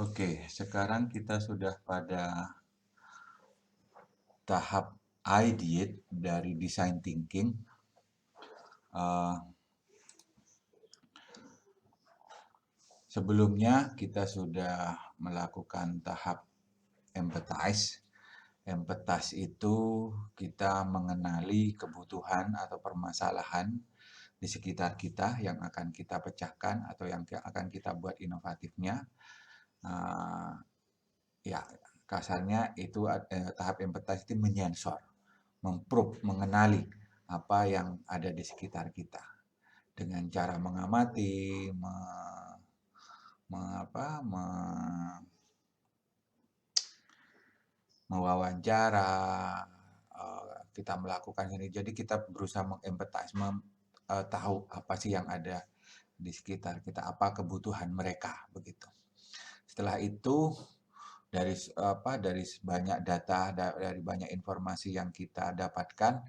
Oke, sekarang kita sudah pada tahap ideate dari design thinking. Eh, Sebelumnya kita sudah melakukan tahap empathize. Empathize itu kita mengenali kebutuhan atau permasalahan di sekitar kita yang akan kita pecahkan atau yang akan kita buat inovatifnya. Eh, Ya, kasarnya itu tahap empathize itu menyensor, memprobe, mengenali apa yang ada di sekitar kita dengan cara mengamati, me, me, apa, me, mewawancara, kita melakukan ini. Jadi kita berusaha mengempathize, tahu apa sih yang ada di sekitar kita, apa kebutuhan mereka begitu. Setelah itu dari banyak data, dari banyak informasi yang kita dapatkan,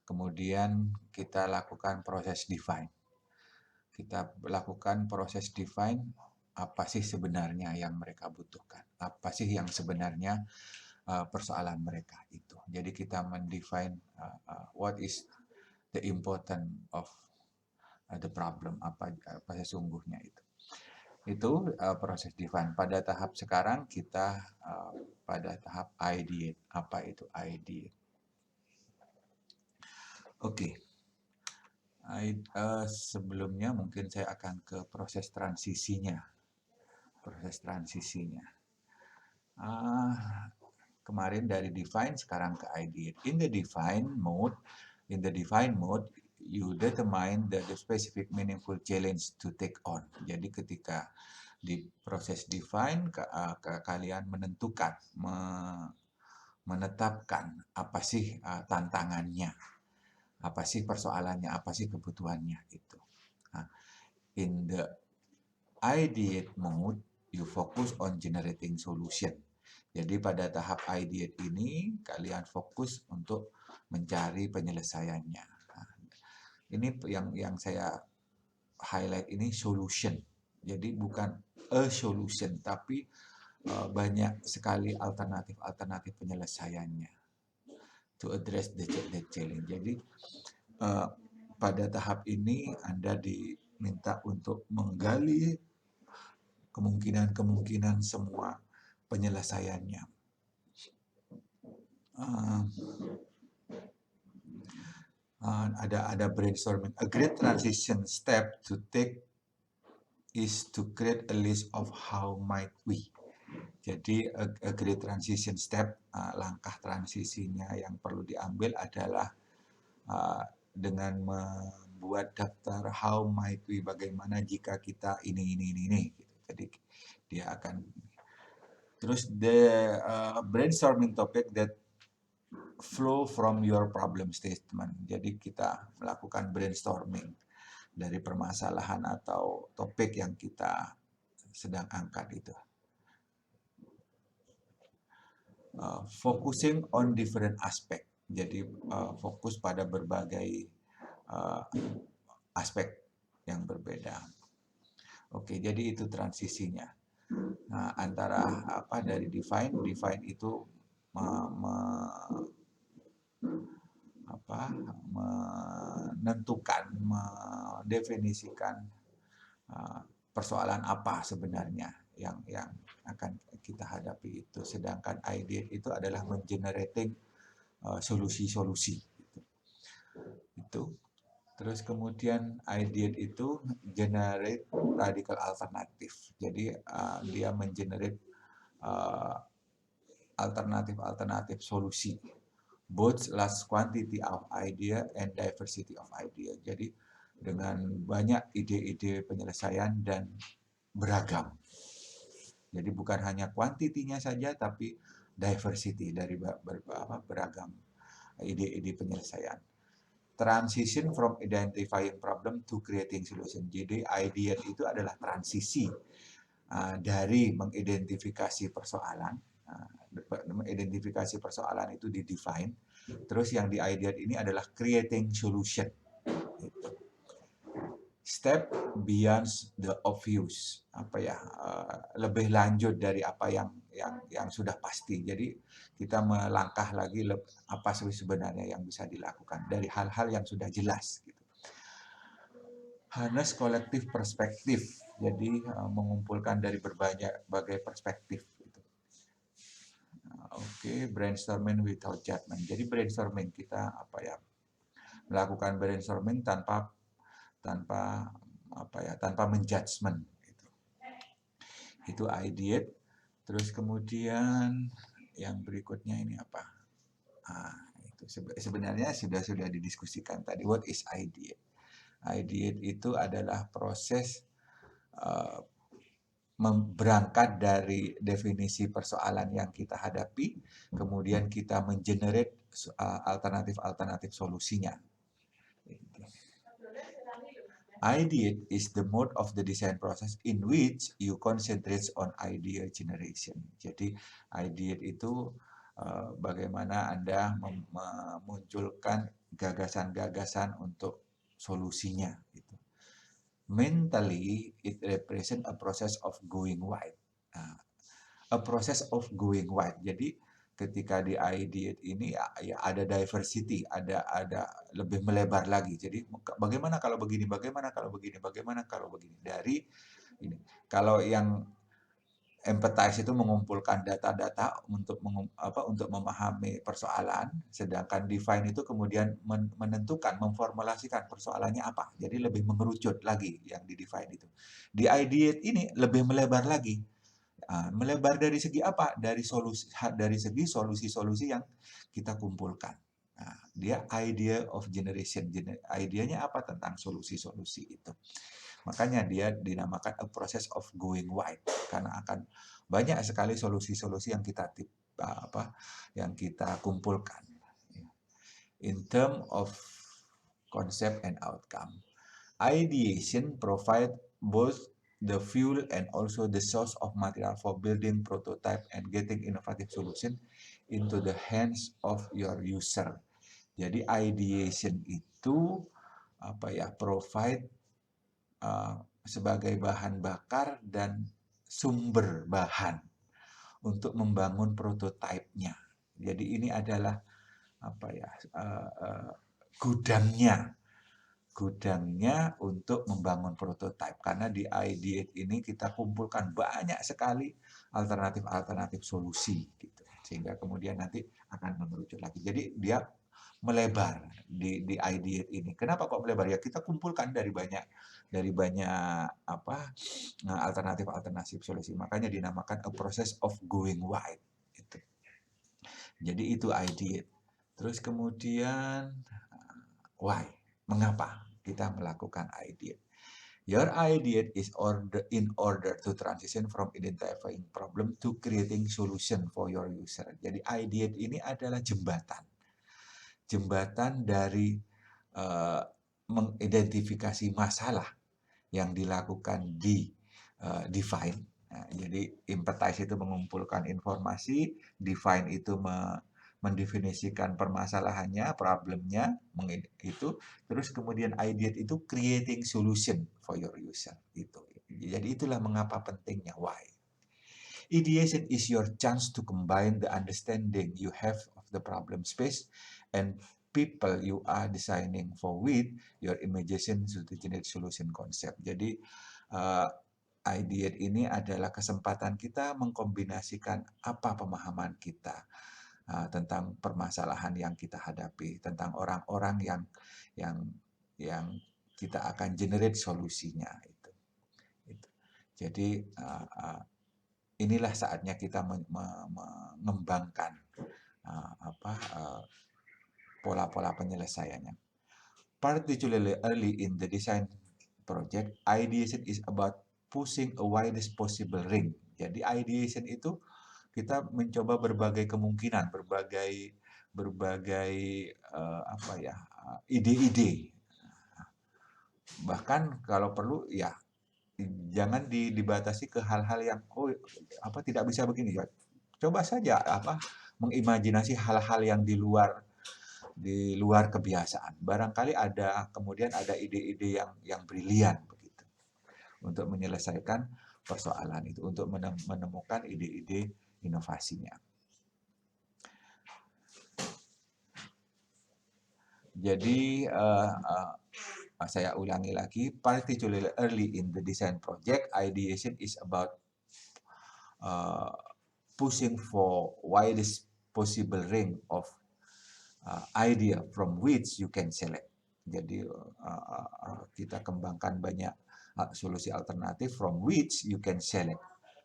kemudian kita lakukan proses define. Kita lakukan proses define apa sih sebenarnya yang mereka butuhkan, apa sih yang sebenarnya persoalan mereka itu. Jadi kita mendefine what is the important of the problem, apa sesungguhnya itu. Itu proses define. Pada tahap sekarang kita pada tahap ideate. Apa itu ideate? Oke. Sebelumnya mungkin saya akan ke proses transisinya. Proses transisinya. Kemarin dari define sekarang ke ideate. In the define mode, you determine the specific meaningful challenge to take on. Jadi ketika di proses define, kalian menentukan, menetapkan apa sih tantangannya, apa sih persoalannya, apa sih kebutuhannya itu. Nah, in the ideate mode, you focus on generating solution. Jadi pada tahap ideate ini kalian fokus untuk mencari penyelesaiannya. Nah, ini yang saya highlight ini solution. Jadi bukan a solution tapi banyak sekali alternatif penyelesaiannya to address the challenge. Jadi pada tahap ini Anda diminta untuk menggali kemungkinan semua penyelesaiannya. Ada brainstorming. A great transition step to take is to create a list of how might we. Jadi a great transition step, langkah transisinya yang perlu diambil adalah dengan membuat daftar how might we, bagaimana jika kita ini. Jadi dia akan terus the brainstorming topic that flow from your problem statement. Jadi kita melakukan brainstorming dari permasalahan atau topik yang kita sedang angkat itu. Focusing on different aspect. Jadi fokus pada berbagai aspek yang berbeda. Oke, jadi itu transisinya. Nah, antara dari define itu menentukan, mendefinisikan persoalan apa sebenarnya yang akan kita hadapi itu. Sedangkan ideate itu adalah mengenerating solusi-solusi. Itu. Terus kemudian ideate itu generate radical alternatif. Jadi dia mengenerate alternatif solusi. Both large quantity of idea and diversity of idea. Jadi dengan banyak ide-ide penyelesaian dan beragam. Jadi bukan hanya kuantitinya saja, tapi diversity dari beragam ide-ide penyelesaian. Transition from identifying problem to creating solution. Jadi ideate itu adalah transisi dari mengidentifikasi persoalan. Mengidentifikasi persoalan itu di define. Terus yang di ideate ini adalah creating solution. step beyond the obvious, lebih lanjut dari apa yang sudah pasti. Jadi kita melangkah lagi apa sebenarnya yang bisa dilakukan dari hal-hal yang sudah jelas gitu. Harness kolektif perspektif, jadi mengumpulkan dari berbagai perspektif gitu. Brainstorming without judgment. Jadi brainstorming kita melakukan brainstorming tanpa menjudgment gitu. Itu ideate. Terus kemudian yang berikutnya ini apa? Itu sebenarnya sudah didiskusikan tadi. What is ideate? Ideate itu adalah proses berangkat dari definisi persoalan yang kita hadapi, kemudian kita mengenerate alternatif solusinya. Ideate is the mode of the design process in which you concentrate on idea generation. Jadi ideate itu bagaimana Anda memunculkan gagasan-gagasan untuk solusinya. Gitu. Mentally, it represents a process of going wide. A process of going wide. Jadi ketika di ideate ini ya ada diversity, ada lebih melebar lagi. Jadi bagaimana kalau begini, bagaimana kalau begini, bagaimana kalau begini. Dari ini. Kalau yang empathize itu mengumpulkan data-data untuk memahami persoalan, sedangkan define itu kemudian menentukan, memformulasikan persoalannya apa. Jadi lebih mengerucut lagi yang di define itu. Di ideate ini lebih melebar lagi. Melebar dari segi apa? Dari segi solusi-solusi yang kita kumpulkan. Nah, dia idea of generation. Idenya apa tentang solusi-solusi itu. Makanya dia dinamakan a process of going wide karena akan banyak sekali solusi-solusi yang kita kumpulkan. In terms of concept and outcome, ideation provide both the fuel and also the source of material for building prototype and getting innovative solution into the hands of your user. Jadi ideation itu provide sebagai bahan bakar dan sumber bahan untuk membangun prototipenya. Jadi ini adalah gudangnya untuk membangun prototipe, karena di ideate ini kita kumpulkan banyak sekali alternatif solusi gitu, sehingga kemudian nanti akan mengerucut lagi. Jadi dia melebar di ideate ini. Kenapa kok melebar? Ya kita kumpulkan dari banyak alternatif solusi. Makanya dinamakan a process of going wide gitu. Jadi itu ideate. Terus kemudian why? Mengapa kita melakukan ideate? Your ideate is in order to transition from identifying problem to creating solution for your user. Jadi ideate ini adalah jembatan dari mengidentifikasi masalah yang dilakukan di define. Nah, jadi empathize itu mengumpulkan informasi, define itu mendefinisikan permasalahannya, problemnya, itu, terus kemudian ideate itu creating solution for your user. Itu. Jadi itulah mengapa pentingnya why. Ideation is your chance to combine the understanding you have of the problem space and people you are designing for with your imagination to generate solution concept. Jadi ideate ini adalah kesempatan kita mengkombinasikan apa pemahaman kita tentang permasalahan yang kita hadapi, tentang orang-orang yang kita akan generate solusinya itu. Jadi inilah saatnya kita mengembangkan pola-pola penyelesaiannya. Particularly early in the design project, ideation is about pushing a widest possible range. Jadi ideation itu kita mencoba berbagai kemungkinan, berbagai ide-ide. Bahkan kalau perlu ya jangan dibatasi ke hal-hal yang tidak bisa begini. Coba saja mengimajinasi hal-hal yang di luar di luar kebiasaan. Barangkali kemudian ada ide-ide yang brilian begitu untuk menyelesaikan persoalan itu, untuk menemukan ide-ide inovasinya. Jadi saya ulangi lagi, particularly early in the design project, ideation is about pushing for widest possible range of idea from which you can select. Jadi kita kembangkan banyak solusi alternatif from which you can select,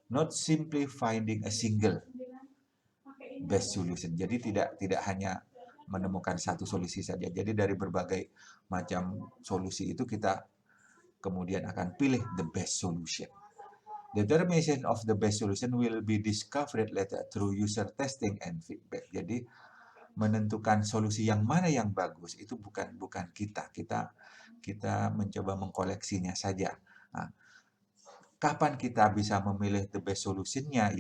not simply finding a single best solution. Jadi tidak hanya menemukan satu solusi saja. Jadi dari berbagai macam solusi itu kita kemudian akan pilih the best solution. Determination of the best solution will be discovered later through user testing and feedback. Jadi menentukan solusi yang mana yang bagus itu bukan kita mencoba mengkoleksinya saja. Nah, kapan kita bisa memilih the best solutionnya,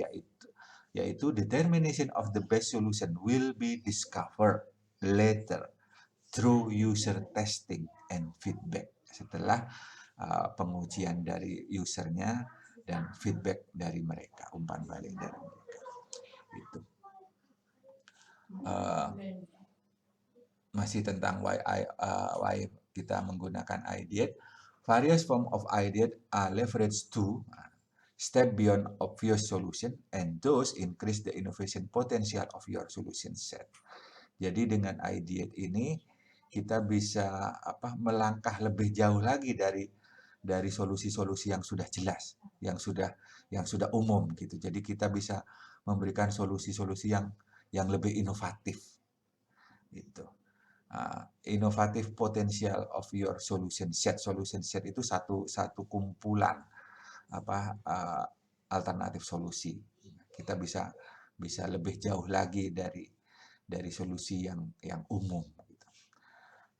yaitu determination of the best solution will be discovered later through user testing and feedback. Setelah pengujian dari usernya dan feedback dari mereka, umpan balik dari mereka. Itu. Masih tentang why kita menggunakan ideate. Various form of ideate are leveraged to step beyond obvious solution and those increase the innovation potential of your solution set. Jadi dengan ideate ini kita bisa melangkah lebih jauh lagi dari solusi-solusi yang sudah jelas, yang sudah umum gitu. Jadi kita bisa memberikan solusi-solusi yang lebih inovatif gitu. Innovative potential of your solution set. Solution set itu satu kumpulan alternatif solusi. Kita bisa lebih jauh lagi dari solusi yang umum. Gitu.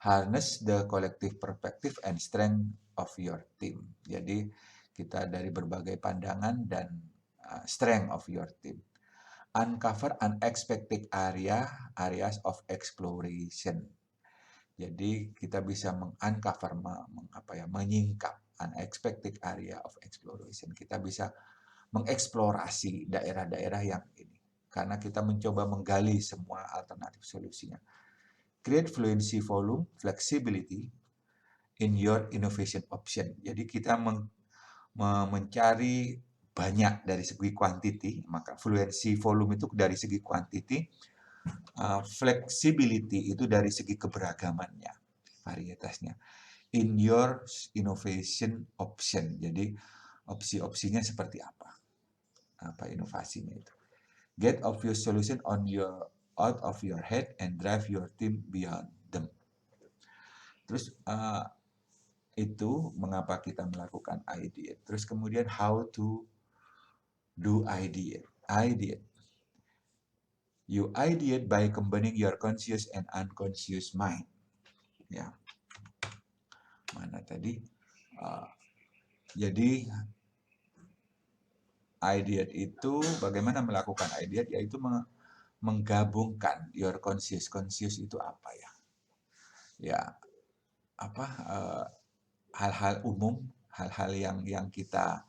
Harness the collective perspective and strength of your team. Jadi kita dari berbagai pandangan dan strength of your team. Uncover unexpected areas of exploration. Jadi kita bisa meng-uncover, menyingkap unexpected area of exploration. Kita bisa mengeksplorasi daerah-daerah yang ini. Karena kita mencoba menggali semua alternatif solusinya. Create fluency volume, flexibility in your innovation option. Jadi kita mencari banyak dari segi quantity, maka fluency volume itu dari segi quantity, flexibility itu dari segi keberagamannya, varietasnya. In your innovation option, jadi opsi-opsinya seperti apa inovasinya itu. Get obvious solution out of your head and drive your team beyond them. Terus itu mengapa kita melakukan ideate. Terus kemudian how to do ideate. You ideate by combining your conscious and unconscious mind. Ya, mana tadi? Jadi ideate itu bagaimana melakukan ideate, yaitu menggabungkan your conscious. Conscious itu apa ya? Ya, hal-hal umum, hal-hal yang kita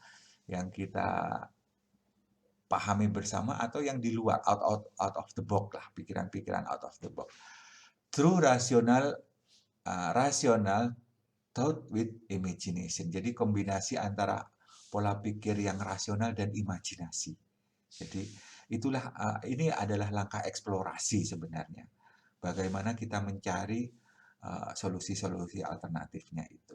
pahami bersama atau yang di luar, out of the box lah, pikiran-pikiran out of the box. True rational thought with imagination. Jadi kombinasi antara pola pikir yang rasional dan imajinasi. Jadi itulah ini adalah langkah eksplorasi sebenarnya. Bagaimana kita mencari solusi-solusi alternatifnya itu.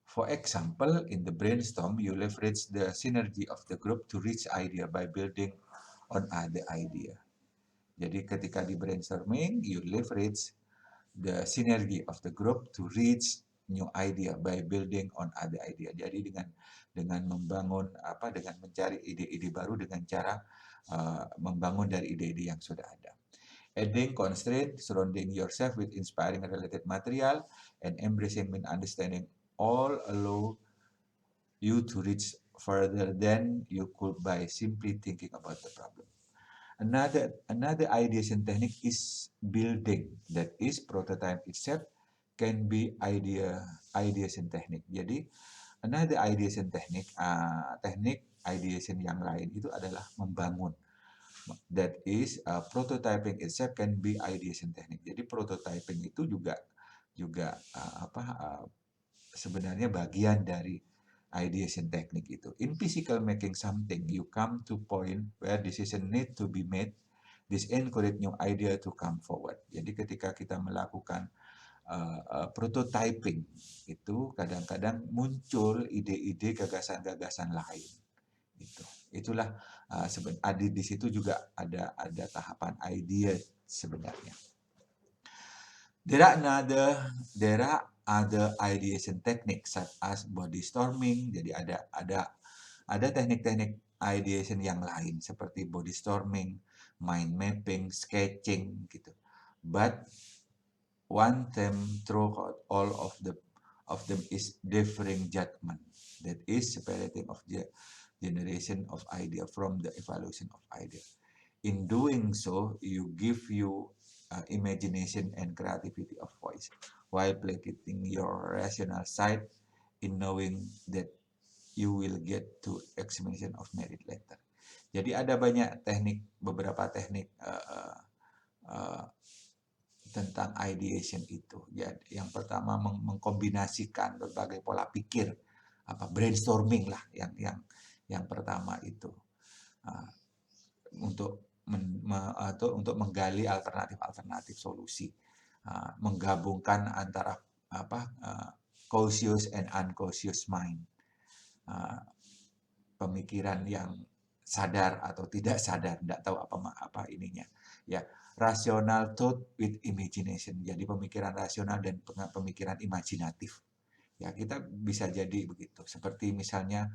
For example, in the brainstorm, you leverage the synergy of the group to reach idea by building on other idea. Jadi ketika di brainstorming, you leverage the synergy of the group to reach new idea by building on other idea. Jadi dengan membangun dengan mencari ide-ide baru dengan cara membangun dari ide-ide yang sudah ada. Adding constraint, surrounding yourself with inspiring related material, and embracing with understanding all allow you to reach further than you could by simply thinking about the problem. Another ideation technique is building. That is prototype itself can be ideation technique. Jadi another ideation technique, teknik ideation yang lain itu adalah membangun. That is prototyping itself can be ideation technique. Jadi prototyping itu juga sebenarnya bagian dari ideation technique itu. In physical making something, you come to point where decision need to be made. This encourage new idea to come forward. Jadi ketika kita melakukan prototyping itu kadang-kadang muncul ide-ide gagasan-gagasan lain. Itulah di situ juga ada tahapan idea sebenarnya. There are other ideation techniques such as body storming. Jadi ada teknik-teknik ideation yang lain seperti body storming, mind mapping, sketching gitu. But one theme throughout all of them is differing judgment. That is separating of the generation of idea from the evaluation of idea. In doing so, you give you imagination and creativity of voice, while placing your rational side in knowing that you will get to examination of merit later. Jadi ada banyak beberapa teknik tentang ideation itu. Ya, yang pertama mengkombinasikan berbagai pola pikir, brainstorming lah yang pertama itu untuk menggali alternatif solusi, menggabungkan antara conscious and unconscious mind, pemikiran yang sadar atau tidak sadar, tidak tahu apa ininya, ya. Rational thought with imagination, jadi pemikiran rasional dan pemikiran imajinatif. Ya, kita bisa jadi begitu. Seperti misalnya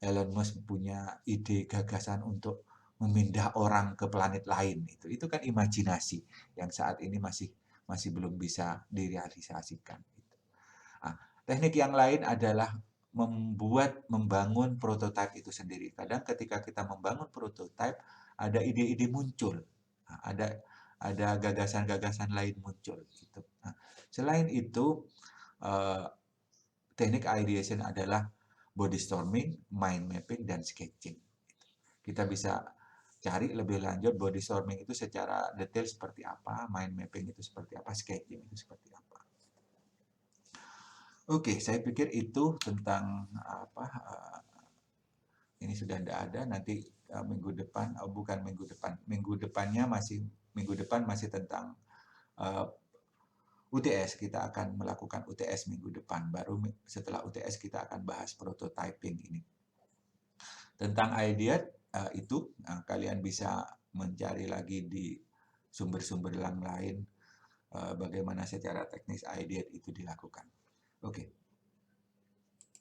Elon Musk punya ide gagasan untuk memindah orang ke planet lain. Itu kan imajinasi yang saat ini masih belum bisa direalisasikan. Teknik yang lain adalah membangun prototipe itu sendiri. Kadang ketika kita membangun prototipe, ada ide-ide muncul, ada gagasan-gagasan lain muncul. Gitu. Selain itu, teknik ideation adalah body storming, mind mapping, dan sketching. Kita bisa cari lebih lanjut body storming itu secara detail seperti apa, mind mapping itu seperti apa, sketching itu seperti apa. Oke, saya pikir itu tentang ini sudah tidak ada. Nanti minggu depan, minggu depan masih tentang UTS. Kita akan melakukan UTS minggu depan. Baru setelah UTS kita akan bahas prototyping ini. Tentang idea itu kalian bisa mencari lagi di sumber-sumber yang lain bagaimana secara teknis idea itu dilakukan. Oke.